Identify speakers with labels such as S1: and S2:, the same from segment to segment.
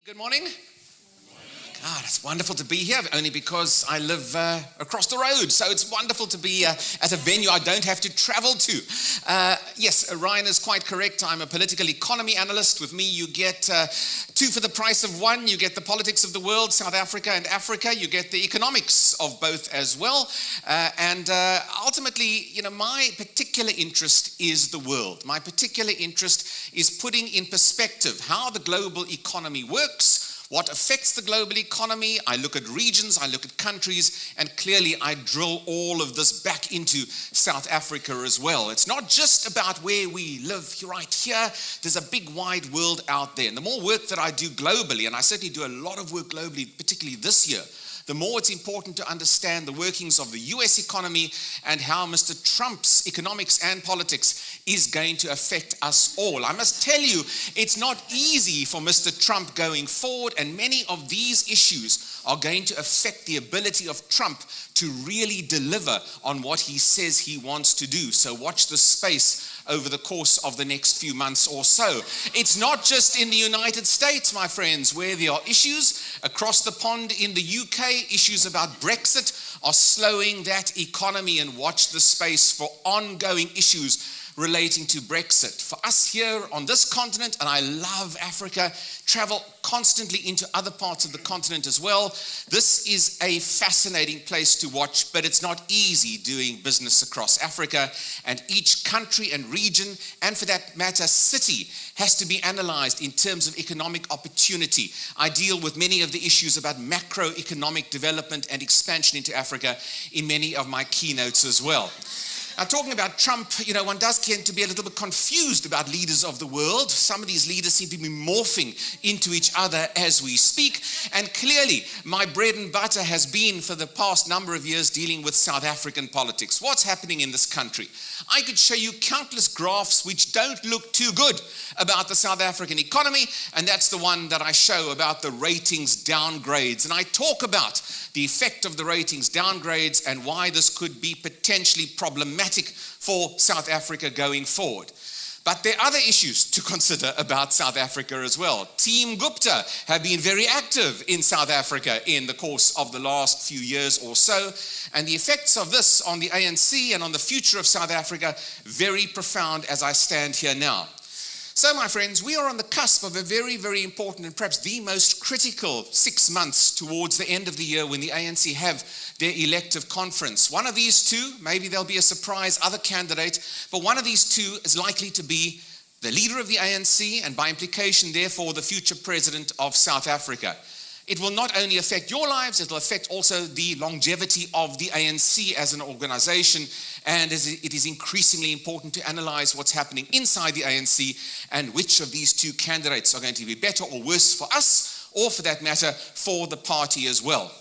S1: Good morning. God, it's wonderful to be here, only because I live across the road. So it's wonderful to be at a venue I don't have to travel to. Yes, Ryan is quite correct. I'm a political economy analyst. With me, you get two for the price of one. You get the politics of the world, South Africa and Africa. You get the economics of both as well. And ultimately, my particular interest is the world. My particular interest is putting in perspective how the global economy works, what affects the global economy. I look at regions, I look at countries, and clearly I drill all of this back into South Africa as well. It's not just about where we live right here. There's a big wide world out there. And the more work that I do globally, and I certainly do a lot of work globally, particularly this year, the more it's important to understand the workings of the US economy and how Mr. Trump's economics and politics is going to affect us all. I must tell you, it's not easy for Mr. Trump going forward, and many of these issues are going to affect the ability of Trump to really deliver on what he says he wants to do. So watch this space over the course of the next few months or so. It's not just in the United States, my friends, where there are issues. Across the pond in the UK, issues about Brexit are slowing that economy, and watch the space for ongoing issues relating to Brexit. For us here on this continent, and I love Africa, travel constantly into other parts of the continent as well. This is a fascinating place to watch, but it's not easy doing business across Africa. And each country and region, and for that matter, city, has to be analyzed in terms of economic opportunity. I deal with many of the issues about macroeconomic development and expansion into Africa in many of my keynotes as well. Now, talking about Trump, one does tend to be a little bit confused about leaders of the world. Some of these leaders seem to be morphing into each other as we speak. And clearly, my bread and butter has been for the past number of years dealing with South African politics. What's happening in this country? I could show you countless graphs which don't look too good about the South African economy. And that's the one that I show about the ratings downgrades. And I talk about the effect of the ratings downgrades and why this could be potentially problematic for South Africa going forward. But there are other issues to consider about South Africa as well. Team Gupta have been very active in South Africa in the course of the last few years or so, and the effects of this on the ANC and on the future of South Africa, very profound as I stand here now. So, my friends, we are on the cusp of a very, very important and perhaps the most critical 6 months towards the end of the year when the ANC have their elective conference. One of these two, maybe there'll be a surprise other candidate, but one of these two is likely to be the leader of the ANC and by implication, therefore, the future president of South Africa. It will not only affect your lives, it will affect also the longevity of the ANC as an organization, and it is increasingly important to analyze what's happening inside the ANC and which of these two candidates are going to be better or worse for us, or for that matter, for the party as well.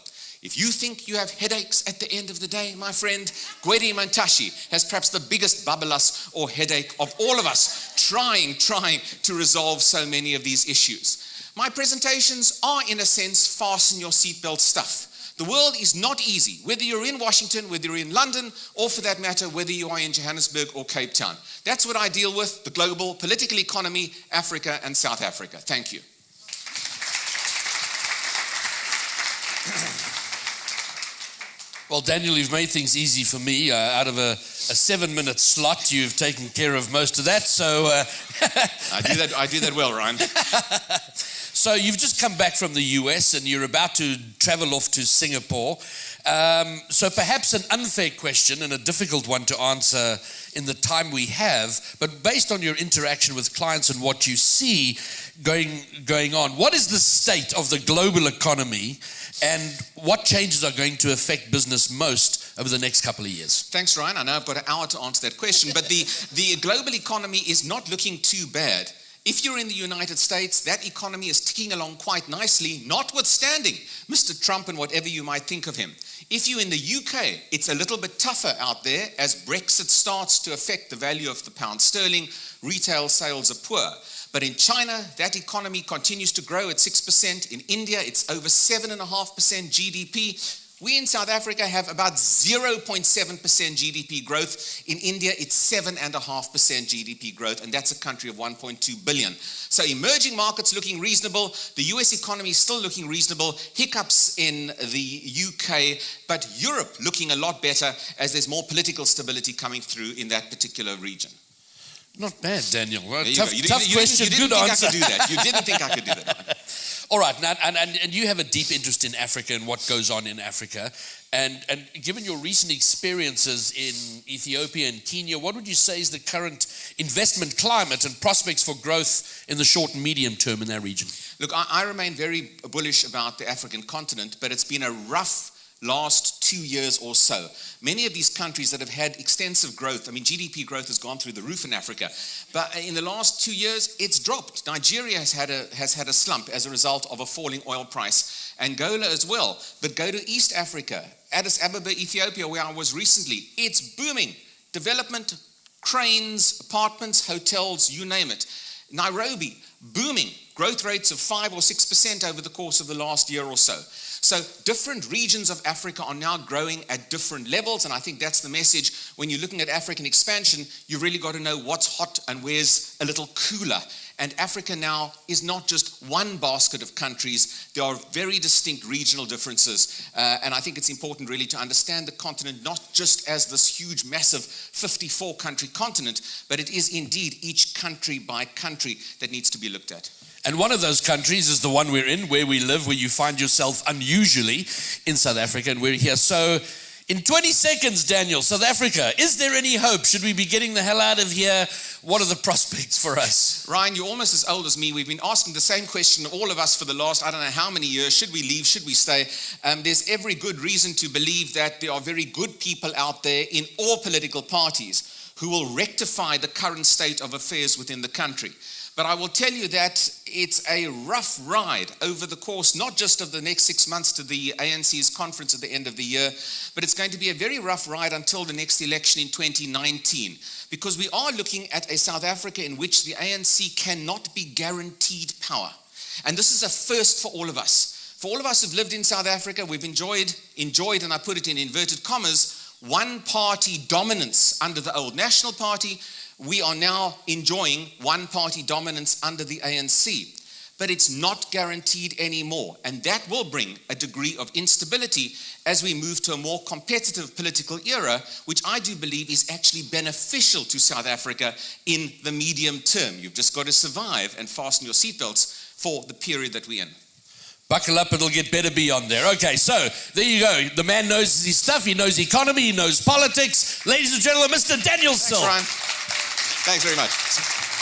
S1: If you think you have headaches at the end of the day, my friend, Gwede Mantashe has perhaps the biggest babalas or headache of all of us, trying to resolve so many of these issues. My presentations are, in a sense, fasten your seatbelt stuff. The world is not easy, whether you're in Washington, whether you're in London, or for that matter, whether you are in Johannesburg or Cape Town. That's what I deal with, the global political economy, Africa and South Africa. Thank you.
S2: Well, Daniel, you've made things easy for me. Out of a 7-minute slot, you've taken care of most of that. So
S1: I do that well, Ryan.
S2: So you've just come back from the US and you're about to travel off to Singapore. So perhaps an unfair question and a difficult one to answer in the time we have, but based on your interaction with clients and what you see going on, what is the state of the global economy and what changes are going to affect business most over the next couple of years?
S1: Thanks, Ryan. I know I've got an hour to answer that question, but the global economy is not looking too bad. If you're in the United States, that economy is ticking along quite nicely, notwithstanding Mr. Trump and whatever you might think of him. If you're in the UK, it's a little bit tougher out there as Brexit starts to affect the value of the pound sterling. Retail sales are poor. But in China, that economy continues to grow at 6%. In India, it's over 7.5% GDP. We in South Africa have about 0.7% GDP growth. In India, it's 7.5% GDP growth, and that's a country of 1.2 billion. So emerging markets looking reasonable. The US economy is still looking reasonable. Hiccups in the UK, but Europe looking a lot better as there's more political stability coming through in that particular region.
S2: Not bad, Daniel. Well,
S1: There
S2: tough
S1: you go.
S2: question,
S1: You didn't
S2: good
S1: think
S2: answer.
S1: I could do that. You didn't think I could do that.
S2: All right, now, and you have a deep interest in Africa and what goes on in Africa. And given your recent experiences in Ethiopia and Kenya, what would you say is the current investment climate and prospects for growth in the short and medium term in that region?
S1: Look, I remain very bullish about the African continent, but it's been a rough last 2 years or so. Many of these countries that have had extensive growth, I mean, GDP growth has gone through the roof in Africa, but in the last 2 years, it's dropped. Nigeria has had a slump as a result of a falling oil price. Angola as well. But go to East Africa, Addis Ababa, Ethiopia, where I was recently, it's booming. Development, cranes, apartments, hotels, you name it. Nairobi, booming. Growth rates of 5 or 6% over the course of the last year or so. So different regions of Africa are now growing at different levels, and I think that's the message. When you're looking at African expansion, you've really got to know what's hot and where's a little cooler. And Africa now is not just one basket of countries. There are very distinct regional differences. And I think it's important really to understand the continent not just as this huge, massive 54-country continent, but it is indeed each country by country that needs to be looked at.
S2: And one of those countries is the one we're in, where we live, where you find yourself unusually in South Africa, and we're here. So in 20 seconds, Daniel, South Africa, is there any hope? Should we be getting the hell out of here? What are the prospects for us?
S1: Ryan, you're almost as old as me. We've been asking the same question, all of us, for the last, I don't know how many years. Should we leave? Should we stay? There's every good reason to believe that there are very good people out there in all political parties who will rectify the current state of affairs within the country. But I will tell you that it's a rough ride over the course, not just of the next 6 months to the ANC's conference at the end of the year, but it's going to be a very rough ride until the next election in 2019. Because we are looking at a South Africa in which the ANC cannot be guaranteed power. And this is a first for all of us. For all of us who've lived in South Africa, we've enjoyed, and I put it in inverted commas, one-party dominance under the old National Party. We are now enjoying one-party dominance under the ANC. But it's not guaranteed anymore. And that will bring a degree of instability as we move to a more competitive political era, which I do believe is actually beneficial to South Africa in the medium term. You've just got to survive and fasten your seatbelts for the period that we're in.
S2: Buckle up, it'll get better beyond there. Okay, so there you go. The man knows his stuff. He knows economy. He knows politics. Ladies and gentlemen, Mr. Daniel Silke.
S1: Thanks, Ryan. Thanks very much.